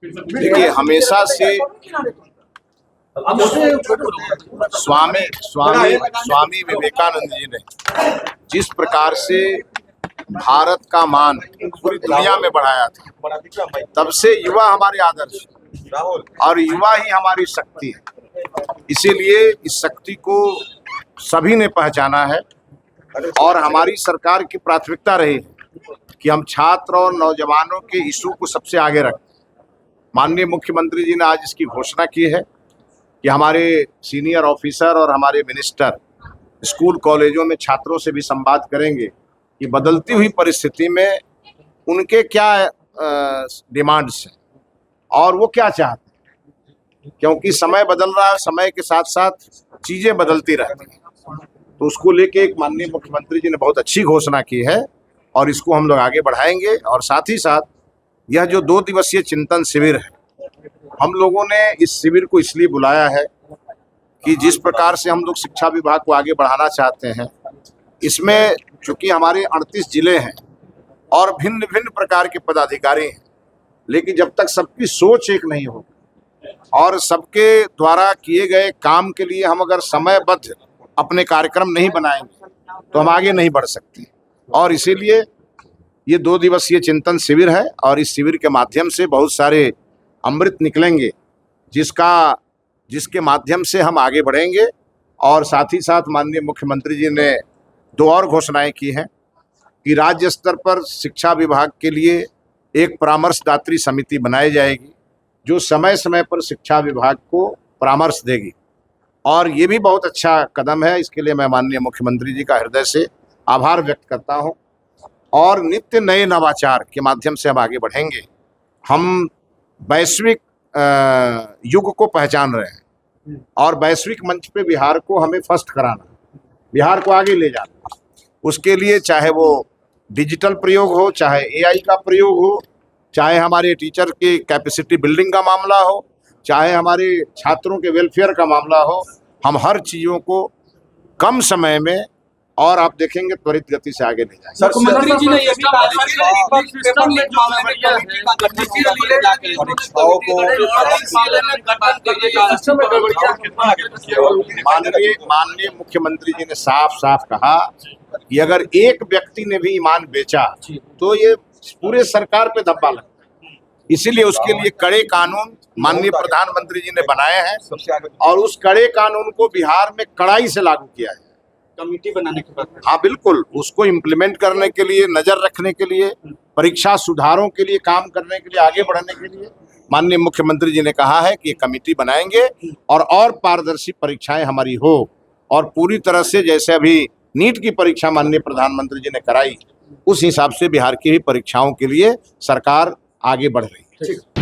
देखिए, हमेशा से स्वामी विवेकानंद जी ने जिस प्रकार से भारत का मान पूरी दुनिया में बढ़ाया था, तब से युवा हमारे आदर्श और युवा ही हमारी शक्ति है। इसीलिए इस शक्ति को सभी ने पहचाना है और हमारी सरकार की प्राथमिकता रही है कि हम छात्र और नौजवानों के इशू को सबसे आगे रखें। माननीय मुख्यमंत्री जी ने आज इसकी घोषणा की है कि हमारे सीनियर ऑफिसर और हमारे मिनिस्टर स्कूल कॉलेजों में छात्रों से भी संवाद करेंगे कि बदलती हुई परिस्थिति में उनके क्या डिमांड्स हैं और वो क्या चाहते हैं, क्योंकि समय बदल रहा है, समय के साथ साथ चीज़ें बदलती रहती हैं। तो उसको लेके एक माननीय मुख्यमंत्री जी ने बहुत अच्छी घोषणा की है और इसको हम लोग आगे बढ़ाएंगे। और साथ ही साथ यह जो 2 दिवसीय चिंतन शिविर है, हम लोगों ने इस शिविर को इसलिए बुलाया है कि जिस प्रकार से हम लोग शिक्षा विभाग को आगे बढ़ाना चाहते हैं, इसमें चूंकि हमारे 38 जिले हैं और भिन्न भिन्न प्रकार के पदाधिकारी हैं, लेकिन जब तक सबकी सोच एक नहीं हो और सबके द्वारा किए गए काम के लिए हम अगर समयबद्ध अपने कार्यक्रम नहीं बनाएंगे तो हम आगे नहीं बढ़ सकते। और इसीलिए ये 2 दिवसीय चिंतन शिविर है और इस शिविर के माध्यम से बहुत सारे अमृत निकलेंगे जिसके माध्यम से हम आगे बढ़ेंगे। और साथ ही साथ माननीय मुख्यमंत्री जी ने 2 और घोषणाएं की हैं कि राज्य स्तर पर शिक्षा विभाग के लिए एक परामर्शदात्री समिति बनाई जाएगी जो समय समय पर शिक्षा विभाग को परामर्श देगी। और ये भी बहुत अच्छा कदम है, इसके लिए मैं माननीय मुख्यमंत्री जी का हृदय से आभार व्यक्त करता हूँ। और नित्य नए नवाचार के माध्यम से हम आगे बढ़ेंगे। हम वैश्विक युग को पहचान रहे हैं और वैश्विक मंच पे बिहार को हमें फर्स्ट कराना, बिहार को आगे ले जाना। उसके लिए चाहे वो डिजिटल प्रयोग हो, चाहे AI का प्रयोग हो, चाहे हमारे टीचर की कैपेसिटी बिल्डिंग का मामला हो, चाहे हमारे छात्रों के वेलफेयर का मामला हो, हम हर चीज़ों को कम समय में और आप देखेंगे त्वरित गति से आगे ले जाएंगे। मुख्यमंत्री जी ने ये भी कहा माननीय मुख्यमंत्री जी ने साफ साफ कहा कि अगर एक व्यक्ति ने भी ईमान बेचा तो ये पूरे सरकार पे धब्बा लगता है। इसीलिए उसके लिए कड़े कानून माननीय प्रधानमंत्री जी ने बनाए हैं और उस कड़े कानून को बिहार में कड़ाई से लागू किया है। कमेटी बनाने के बाद, हाँ बिल्कुल, उसको इम्प्लीमेंट करने के लिए, नजर रखने के लिए, परीक्षा सुधारों के लिए, काम करने के लिए, आगे बढ़ने के लिए माननीय मुख्यमंत्री जी ने कहा है कि ये कमेटी बनाएंगे और पारदर्शी परीक्षाएं हमारी हो। और पूरी तरह से जैसे अभी नीट की परीक्षा माननीय प्रधानमंत्री जी ने कराई, उस हिसाब से बिहार की भी परीक्षाओं के लिए सरकार आगे बढ़ रही है।